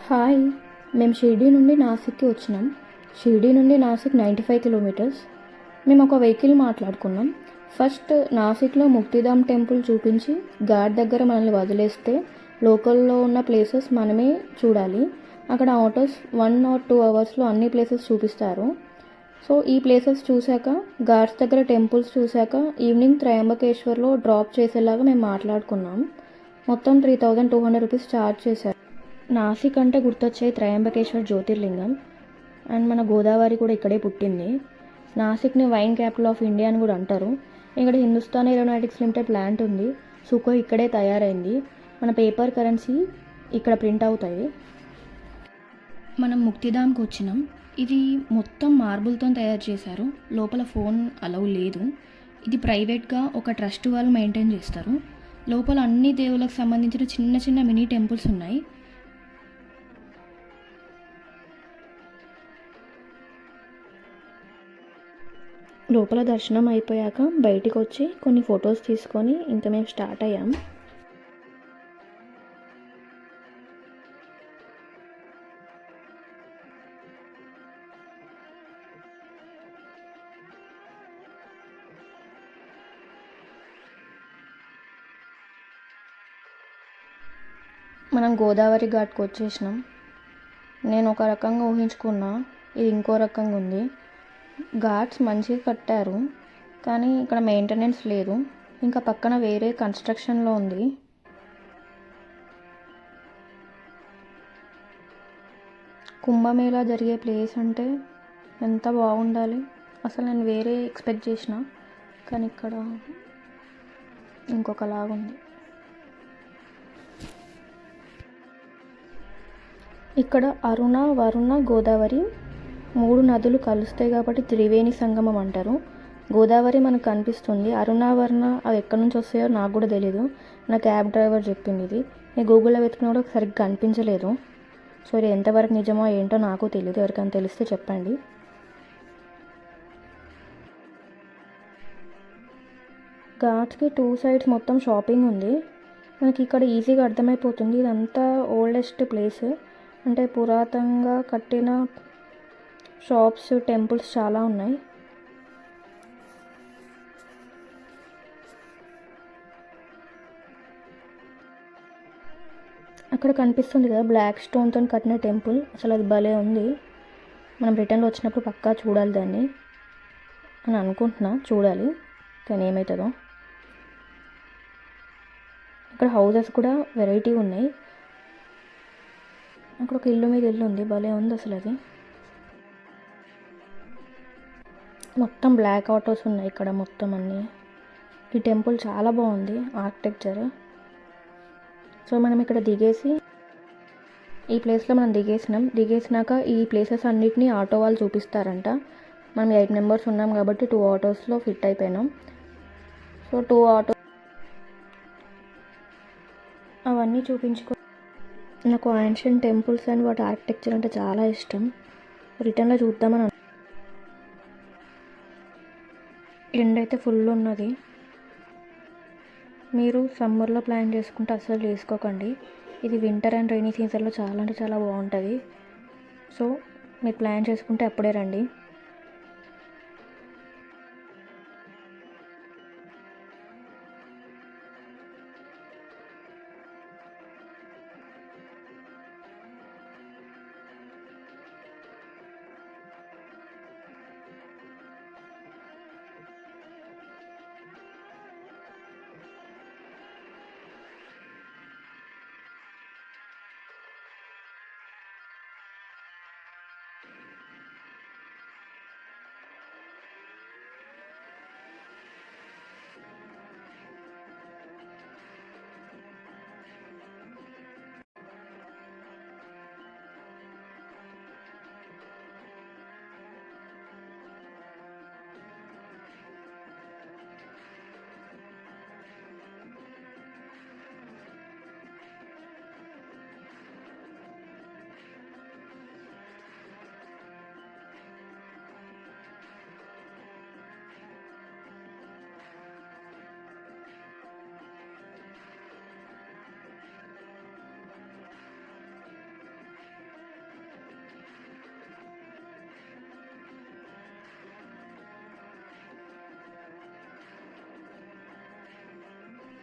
Hi! మేము షిరిడీ నుండి నాసిక్‌కి వచ్చినాం. షిరిడీ నుండి నాసిక్ 95 కిలోమీటర్స్. మేము ఒక వెహికల్ మాట్లాడుకున్నాం. ఫస్ట్ నాసిక్‌లో ముక్తిధామ్ టెంపుల్ చూపించి ఘాట్ దగ్గర మనల్ని వదిలేస్తే లోకల్‌లో ఉన్న ప్లేసెస్ మనమే చూడాలి. అక్కడ ఆటోస్ 1 ఆర్ 2 అవర్స్‌లో అన్ని ప్లేసెస్ చూపిస్తారు. సో ఈ ప్లేసెస్ చూశాక ఘాట్స్ దగ్గర టెంపుల్స్ చూశాక ఈవినింగ్ త్రయంబకేశ్వర్లో డ్రాప్ చేసేలాగా మేము మాట్లాడుకున్నాం. మొత్తం 3200 రూపీస్ ఛార్జ్ చేశారు. నాసిక్ అంటే గుర్తొచ్చేది త్రయంబకేశ్వర్ జ్యోతిర్లింగం. అండ్ మన గోదావరి కూడా ఇక్కడే పుట్టింది. నాసిక్ని వైన్ క్యాపిటల్ ఆఫ్ ఇండియా అని కూడా అంటారు. ఇక్కడ హిందుస్థాన్ ఏరోనాటిక్స్ లిమిటెడ్ ప్లాంట్ ఉంది. సుఖోయ్ ఇక్కడే తయారైంది. మన పేపర్ కరెన్సీ ఇక్కడ ప్రింట్ అవుతాయి. మనం ముక్తిధామ్కి వచ్చినాం. ఇది మొత్తం మార్బుల్తో తయారు చేశారు. లోపల ఫోన్ అలౌ లేదు. ఇది ప్రైవేట్గా ఒక ట్రస్ట్ వాళ్ళు మెయింటైన్ చేస్తారు. లోపల అన్ని దేవుళ్ళకు సంబంధించిన చిన్న చిన్న మినీ టెంపుల్స్ ఉన్నాయి. లోపల దర్శనం అయిపోయాక బయటికి వచ్చి కొన్ని ఫొటోస్ తీసుకొని ఇంకా మేము స్టార్ట్ అయ్యాం. మనం గోదావరి ఘాట్కి వచ్చేసినాం. నేను ఒక రకంగా ఊహించుకున్నా, ఇది ఇంకో రకంగా ఉంది. ఘాట్స్ మంచిగా కట్టారు కానీ ఇక్కడ మెయింటెనెన్స్ లేదు. ఇంకా పక్కన వేరే కన్స్ట్రక్షన్లో ఉంది. కుంభమేళా జరిగే ప్లేస్ అంటే ఎంత బాగుండాలి. అసలు నేను వేరే ఎక్స్పెక్ట్ చేసిన కానీ ఇక్కడ ఇంకొకలాగుంది. ఇక్కడ అరుణ, వరుణ, గోదావరి 3 నదులు కలుస్తాయి కాబట్టి త్రివేణి సంగమం అంటారు. గోదావరి మనకు కనిపిస్తుంది. అరుణ, వరుణ అవి ఎక్కడి నుంచి వస్తాయో నాకు కూడా తెలీదు. నా క్యాబ్ డ్రైవర్ చెప్పింది ఇది. నేను గూగుల్లో వెతికినా కూడా సరిగ్గా కనిపించలేదు. సో ఇది ఎంతవరకు నిజమో ఏంటో నాకు తెలియదు. ఎవరికైనా తెలిస్తే చెప్పండి. ఘాట్స్కి 2 సైడ్స్ మొత్తం షాపింగ్ ఉంది. మనకి ఇక్కడ ఈజీగా అర్థమైపోతుంది ఇదంతా ఓల్డెస్ట్ ప్లేస్. అంటే పురాతనంగా కట్టిన షాప్స్, టెంపుల్స్ చాలా ఉన్నాయి. అక్కడ కనిపిస్తుంది కదా బ్లాక్ స్టోన్తో కట్టిన టెంపుల్. అసలు అది భలే ఉంది. మనం రిటర్న్లో వచ్చినప్పుడు పక్కా చూడాలి దాన్ని అని అనుకుంటున్నా. చూడాలి కానీ ఏమవుతుందో. ఇక్కడ హౌసెస్ కూడా వెరైటీ ఉన్నాయి. అక్కడ ఒక ఇల్లు మీద ఇల్లు ఉంది. భలే ఉంది అసలు అది. మొత్తం బ్లాక్ ఆటోస్ ఉన్నాయి ఇక్కడ మొత్తం అన్నీ. ఈ టెంపుల్ చాలా బాగుంది ఆర్కిటెక్చర్. సో మనం ఇక్కడ దిగేసి ఈ ప్లేస్లో మనం దిగేసినాక ఈ ప్లేసెస్ అన్నిటినీ ఆటో వాళ్ళు చూపిస్తారంట. మనం 8 మెంబర్స్ ఉన్నాం కాబట్టి 2 ఆటోస్లో ఫిట్ అయిపోయినాం. సో 2 ఆటో అవన్నీ చూపించుకో. నాకు యాన్షియన్ టెంపుల్స్ అండ్ వాటి ఆర్కిటెక్చర్ అంటే చాలా ఇష్టం. రిటర్న్లో చూద్దామని ఎండ్ అయితే ఫుల్ ఉన్నది. మీరు సమ్మర్లో ప్లాన్ చేసుకుంటే అస్సలు చేసుకోకండి. ఇది వింటర్ అండ్ రైనీ సీజన్లో చాలా అంటే చాలా బాగుంటుంది. సో మీరు ప్లాన్ చేసుకుంటే అప్పుడే రండి.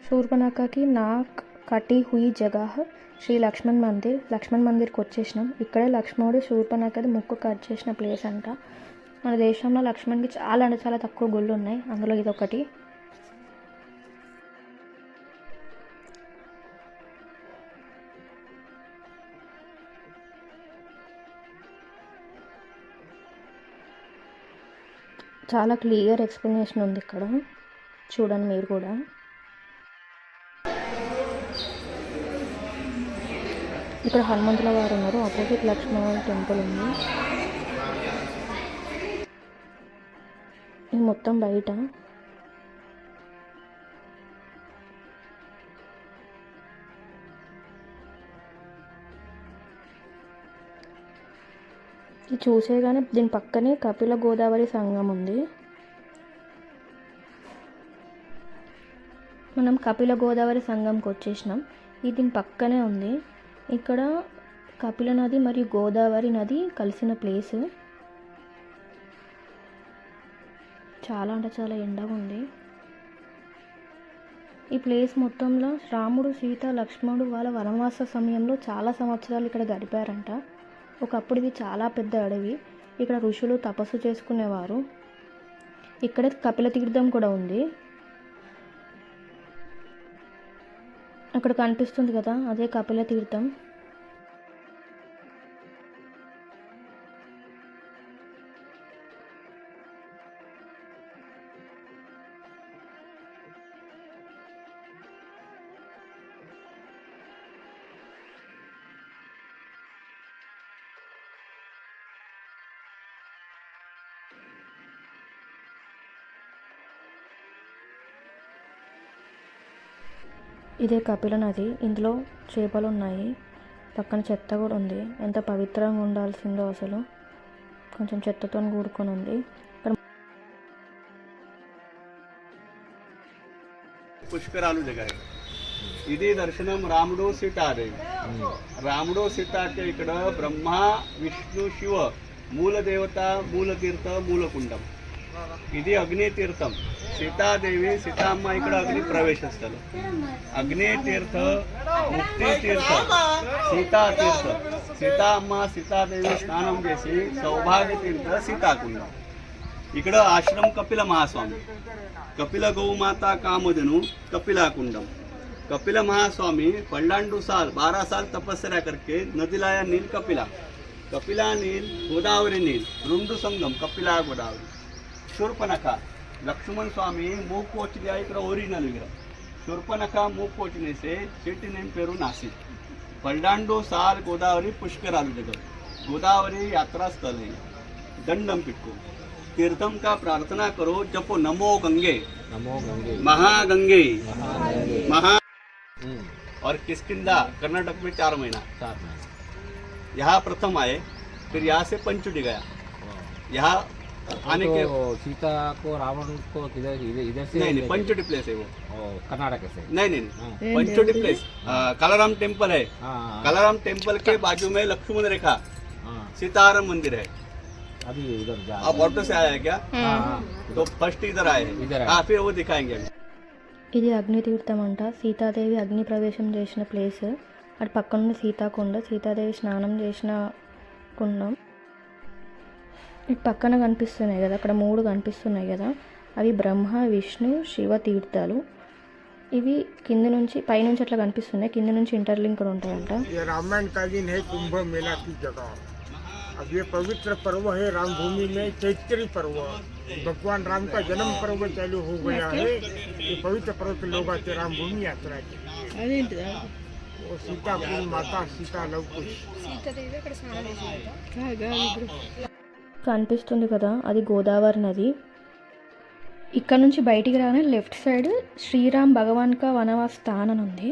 शूर्पणखा की नाक कटी हुई जगह శ్రీ లక్ష్మణ్ మందిర్కి వచ్చేసినాం. ఇక్కడే లక్ష్మణుడు శూర్పణఖది ముక్కు కట్ చేసిన ప్లేస్ అంట. మన దేశంలో లక్ష్మణ్కి చాలా అంటే చాలా తక్కువ గుళ్ళు ఉన్నాయి, అందులో ఇదొకటి. చాలా క్లియర్ ఎక్స్ప్లెనేషన్ ఉంది ఇక్కడ, చూడండి మీరు కూడా. ఇక్కడ హనుమంతుల వారు ఉన్నారు, ఆపోజిట్ లక్ష్మణ టెంపుల్ ఉంది. ఇది మొత్తం బయట. ఇది చూసేగానే దీని పక్కనే కపిల గోదావరి సంగం ఉంది. మనం కపిల గోదావరి సంగంకి వచ్చేసినాం. ఇది దీని పక్కనే ఉంది. ఇక్కడ కపిల నది మరియు గోదావరి నది కలిసిన ప్లేస్. చాలా అంటే చాలా ఎండగా ఉంది. ఈ ప్లేస్ మొత్తంలో రాముడు, సీత, లక్ష్మణుడు వాళ్ళ వనవాస సమయంలో చాలా సంవత్సరాలు ఇక్కడ గడిపారంట. ఒకప్పుడు ఇది చాలా పెద్ద అడవి. ఇక్కడ ఋషులు తపస్సు చేసుకునేవారు. ఇక్కడ కపిల తీర్థం కూడా ఉంది. అక్కడ కనిపిస్తుంది కదా, అదే కపిల తీర్థం. ఇదే కపిల నది. ఇందులో చేపలు ఉన్నాయి, పక్కన చెత్త కూడా ఉంది. ఎంత పవిత్రంగా ఉండాల్సిందో అసలు, కొంచెం చెత్తతో కూడుకొని ఉంది. పుష్కరాలు జగాయి. ఇది దర్శనం రాముడు సీతాదేవి. రాముడు సీతాకి ఇక్కడ బ్రహ్మ, విష్ణు, శివ మూల దేవత, మూల తీర్థ, మూలకుండం. ఇది అగ్ని తీర్థం. సీతాదేవి, సీతమ్మ ఇక్కడ అగ్ని ప్రవేశ స్థలం. అగ్ని తీర్థ, ముక్తి తీర్థ, సీతా తీర్థ. సీతమ్మ, సీతాదేవి స్నానం చేసి సౌభాగ్య తీర్థ సీతాకుండం. ఇక్కడ ఆశ్రమం కపిల మహాస్వామి. कपिल गौमाता कामधनु कपिला कुंडम. कपिल महास्वामी 12 साल तपस्या करके नदी लाया नील कपिला. कपिला नील, गोदावरी नील, रुंडु संगम कपिला गोदावरी. शूर्पणखा लक्ष्मण स्वामी मूग पोचले इकड़ ओरिजिनल विग्रह. शूर्पणखा मूग पोचने से सिटी नेम पेरू नासिक. 12 साल गोदावरी पुष्करालु जगह. गोदावरी यात्रा स्थल है. दंडम पिटको तीर्थम का प्रार्थना करो, जपो नमो गंगे, नमो गंगे, महागंगे, महा। और किष्किंधा कर्नाटक में 4 महीना यहाँ प्रथम आए, फिर यहाँ से पंचुटी गया. यहाँ आने के सीता को रावण को इधर से नहीं, पंचुटी प्लेस है वो, कर्नाटक से. नहीं, पंचुटी प्लेस. कलाराम टेम्पल है. कलाराम टेम्पल के बाजू में लक्ष्मण रेखा सीताराम मंदिर है. अभी उधर जा. आप ऑटो से आया है क्या? तो फर्स्ट इधर आए हैं. हाँ, फिर वो दिखाएंगे. ఇది అగ్ని తీర్థం అంట. సీతాదేవి అగ్ని ప్రవేశం చేసిన ప్లేస్. అటు పక్కన సీతాకుండ, సీతాదేవి స్నానం చేసిన కుండం. ఇటు పక్కన కనిపిస్తున్నాయి కదా, అక్కడ 3 కనిపిస్తున్నాయి కదా, అవి బ్రహ్మ, విష్ణు, శివ తీర్థాలు. ఇవి కింద నుంచి పైనుంచి అట్లా కనిపిస్తున్నాయి, కింద నుంచి ఇంటర్లింక్ కూడా ఉంటాయంట. रामायण कालीन है कुंभ मेला की जगह. अब ये पवित्र पर्व है रामभूमि में चैत्री पर्व. भगवान राम का जन्म पर्व चालू हो गया है. ये पवित्र पर्व के लोग आते रामभूमि यात्रा के. वो सीतापुर माता सीता लवकुश కనిపిస్తుంది కదా, అది గోదావరి నది. ఇక్కడ నుంచి బయటికి రాగానే లెఫ్ట్ సైడ్ శ్రీరామ్ భగవాన్ కా వనవాస స్థానం అని ఉంది.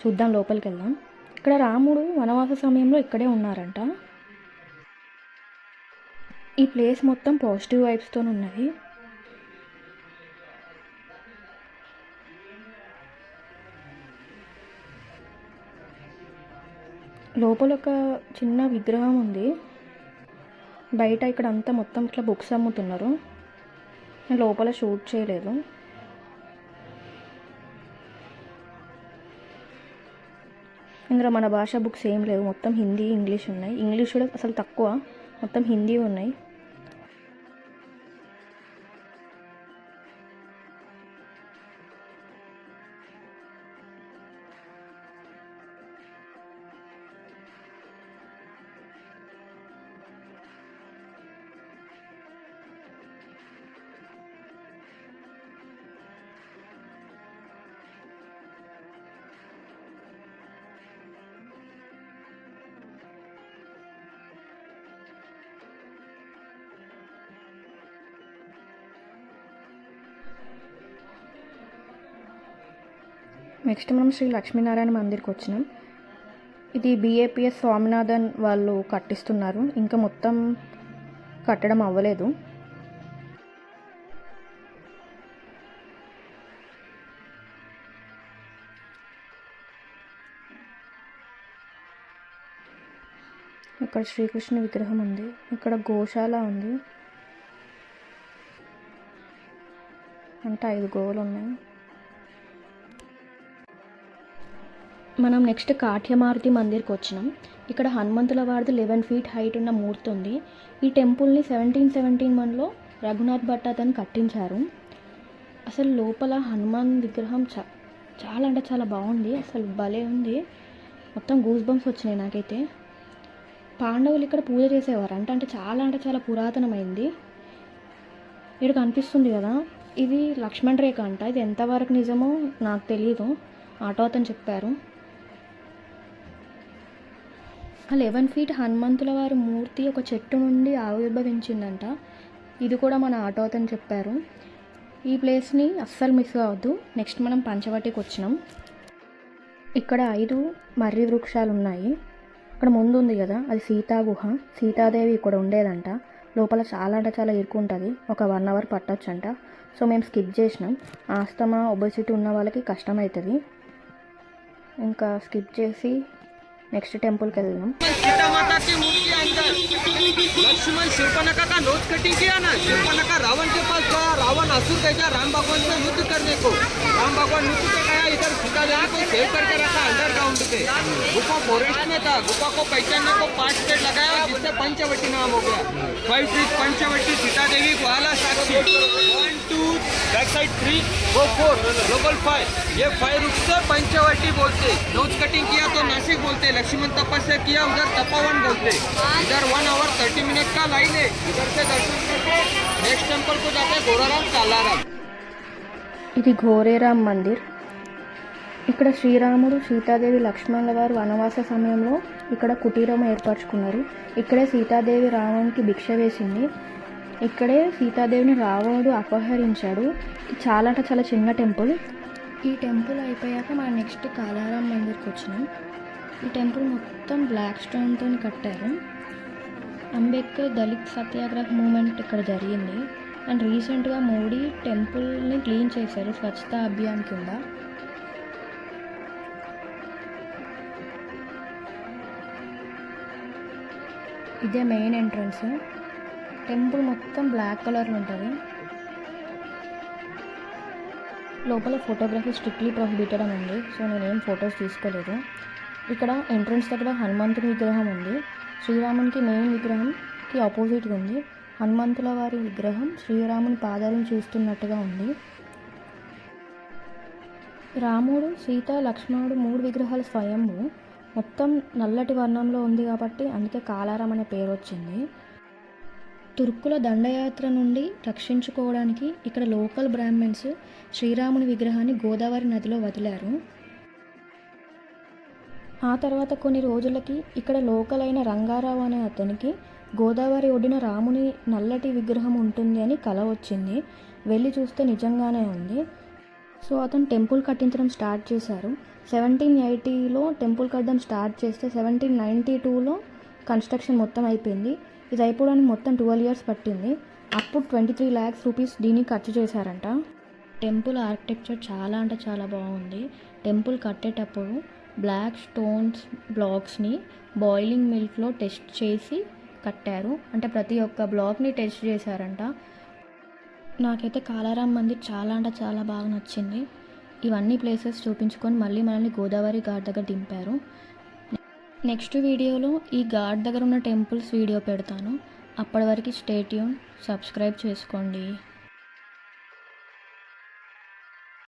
చూద్దాం, లోపలికి వెళ్దాం. ఇక్కడ రాముడు వనవాస సమయంలో ఇక్కడే ఉన్నారంట. ఈ ప్లేస్ మొత్తం పాజిటివ్ వైబ్స్తో ఉన్నది. లోపల ఒక చిన్న విగ్రహం ఉంది. బయట ఇక్కడ అంతా మొత్తం ఇట్లా బుక్స్ అమ్ముతున్నారు. నేను లోపల షూట్ చేయలేదు. ఇందులో మన భాష బుక్స్ ఏం లేవు, మొత్తం హిందీ ఇంగ్లీష్ ఉన్నాయి. ఇంగ్లీష్ కూడా అసలు తక్కువ, మొత్తం హిందీ ఉన్నాయి. నెక్స్ట్ మనం శ్రీ లక్ష్మీనారాయణ మందిర్కి వచ్చినాం. ఇది BAPS స్వామినాథన్ వాళ్ళు కట్టిస్తున్నారు, ఇంకా మొత్తం కట్టడం అవ్వలేదు. ఇక్కడ శ్రీకృష్ణ విగ్రహం ఉంది, ఇక్కడ గోశాల ఉంది, అంటే 5 గోవులు ఉన్నాయి. మనం నెక్స్ట్ కాఠ్యమారుతి మందిర్కి వచ్చినాం. ఇక్కడ హనుమంతుల వారిది 11 feet హైట్ ఉన్న మూర్తి ఉంది. ఈ టెంపుల్ని 1771లో రఘునాథ్ భట్ అతను కట్టించారు. అసలు లోపల హనుమాన్ విగ్రహం చాలా అంటే చాలా బాగుంది, అసలు భలే ఉంది. మొత్తం గూస్ బంప్స్ వచ్చినాయి నాకైతే. పాండవులు ఇక్కడ పూజ చేసేవారు అంటే చాలా పురాతనమైంది. ఇక్కడ కనిపిస్తుంది కదా, ఇది లక్ష్మణ్ రేఖ అంట. ఇది ఎంతవరకు నిజమో నాకు తెలియదు, ఆటో అతను చెప్పారు. 11 feet హనుమంతుల వారి మూర్తి ఒక చెట్టు నుండి ఆవిర్భవించిందంట. ఇది కూడా మన ఆటో అతను చెప్పారు. ఈ ప్లేస్ని అస్సలు మిస్ కావద్దు. నెక్స్ట్ మనం పంచవటికి వచ్చినాం. ఇక్కడ 5 మర్రి వృక్షాలు ఉన్నాయి. అక్కడ ముందు ఉంది కదా, అది సీతా గుహ. సీతాదేవి ఇక్కడ ఉండేదంట. లోపల చాలా ఇరుక్కుంటుంది, ఒక 1 hour పట్టొచ్చంట. సో మేము స్కిప్ చేసినాం. ఆస్తమా ఒబెసిటీ ఉన్న వాళ్ళకి కష్టమవుతుంది, ఇంకా స్కిప్ చేసి నెక్స్ట్ టెంపుల్కి వెళ్దాం. सीता माता की मूर्ति अंदर लक्ष्मण शूर्पणखा का नोच कटिंग किया ना, शूर्पणखा रावण के पास गया, रावण असुर गया राम भगवान से युद्ध करने को। राम भगवान युद्ध पे गया, इधर सीता देवी को सेव करके रखा अंडरग्राउंड पे। गुफा फॉरेस्ट में था, गुफा को पहचानने को 5 पेड़ लगाया, जिससे पंचवटी नाम हो गया। 5 ट्रीज पंचवटी, सीता देवी ग्वाला साक्षी। 1 2 बैक साइड 3 वो 4 ग्लोबल 5, ये 5 रूप से पंचवटी बोलते। नोच कटिंग किया तो नासिक बोलते, लक्ष्मण तपस्या किया उधर तपोवन बोलते। इधर 1 hour 30 minute का लाइन है, इधर से दर्शन करके नेक्स्ट टेंपल को जाते हैं घोराराम कालाराम। ఇది ఘోరేరామ్ మందిర్. ఇక్కడ శ్రీరాముడు సీతాదేవి లక్ష్మణుల వారు వనవాస సమయంలో ఇక్కడ కుటీరం ఏర్పరచుకున్నారు. ఇక్కడే సీతాదేవి రావణునికి భిక్ష వేసింది. ఇక్కడే సీతాదేవిని రావణుడు అపహరించాడు. చాలా చిన్న టెంపుల్. ఈ టెంపుల్ అయిపోయాక మనం నెక్స్ట్ కాలారాం మందిర్కి వచ్చినాం. ఈ టెంపుల్ మొత్తం బ్లాక్ స్టోన్తో కట్టారు. అంబేద్కర్ దళిత్ సత్యాగ్రహ మూమెంట్ ఇక్కడ జరిగింది. అండ్ రీసెంట్గా మోడీ టెంపుల్ని క్లీన్ చేశారు స్వచ్ఛతా అభియాన్ కింద. ఇదే మెయిన్ ఎంట్రన్స్. టెంపుల్ మొత్తం బ్లాక్ కలర్లో ఉంటుంది. లోపల ఫోటోగ్రఫీ స్ట్రిక్ట్లీ ప్రొహిబిటెడ్ అని ఉంది, సో నేనేం ఫొటోస్ తీసుకోలేదు. ఇక్కడ ఎంట్రన్స్ దగ్గర హనుమంతుని విగ్రహం ఉంది. శ్రీరామునికి మెయిన్ విగ్రహంకి ఆపోజిట్గా ఉంది. హనుమంతుల వారి విగ్రహం శ్రీరాముని పాదాలను చూస్తున్నట్టుగా ఉంది. రాముడు, సీత, లక్ష్మణుడు 3 విగ్రహాలు స్వయంభూ. మొత్తం నల్లటి వర్ణంలో ఉంది కాబట్టి అందుకే కాలారం అనే పేరు వచ్చింది. తుర్కుల దండయాత్ర నుండి రక్షించుకోవడానికి ఇక్కడ లోకల్ బ్రాహ్మణ్స్ శ్రీరాముని విగ్రహాన్ని గోదావరి నదిలో వదిలారు. ఆ తర్వాత కొన్ని రోజులకి ఇక్కడ లోకల్ అయిన రంగారావు అనే అతనికి గోదావరి ఒడ్డున రాముని నల్లటి విగ్రహం ఉంటుంది అని కల వచ్చింది. వెళ్ళి చూస్తే నిజంగానే ఉంది. సో అతను టెంపుల్ కట్టించడం స్టార్ట్ చేశారు. 1780లో టెంపుల్ కట్టడం స్టార్ట్ చేస్తే 1792లో కన్స్ట్రక్షన్ మొత్తం అయిపోయింది. ఇది అయిపోవడానికి మొత్తం 12 years పట్టింది. అప్పుడు 23 lakhs rupees దీనికి ఖర్చు చేశారంట. టెంపుల్ ఆర్కిటెక్చర్ చాలా అంటే చాలా బాగుంది. టెంపుల్ కట్టేటప్పుడు బ్లాక్ స్టోన్స్ బ్లాక్స్ని బాయిలింగ్ మిల్క్లో టెస్ట్ చేసి కట్టారు. అంటే ప్రతి ఒక్క బ్లాక్ని టెస్ట్ చేశారంట. నాకైతే కాలారాం మందిర్ చాలా అంటే చాలా బాగా నచ్చింది. ఇవన్నీ ప్లేసెస్ చూపించుకొని మళ్ళీ మనల్ని గోదావరి ఘాట్ దగ్గర దింపారు. నెక్స్ట్ వీడియోలో ఈ ఘాట్ దగ్గర ఉన్న టెంపుల్స్ వీడియో పెడతాను. అప్పటి వరకు స్టే ట్యూన్, సబ్స్క్రైబ్ చేసుకోండి.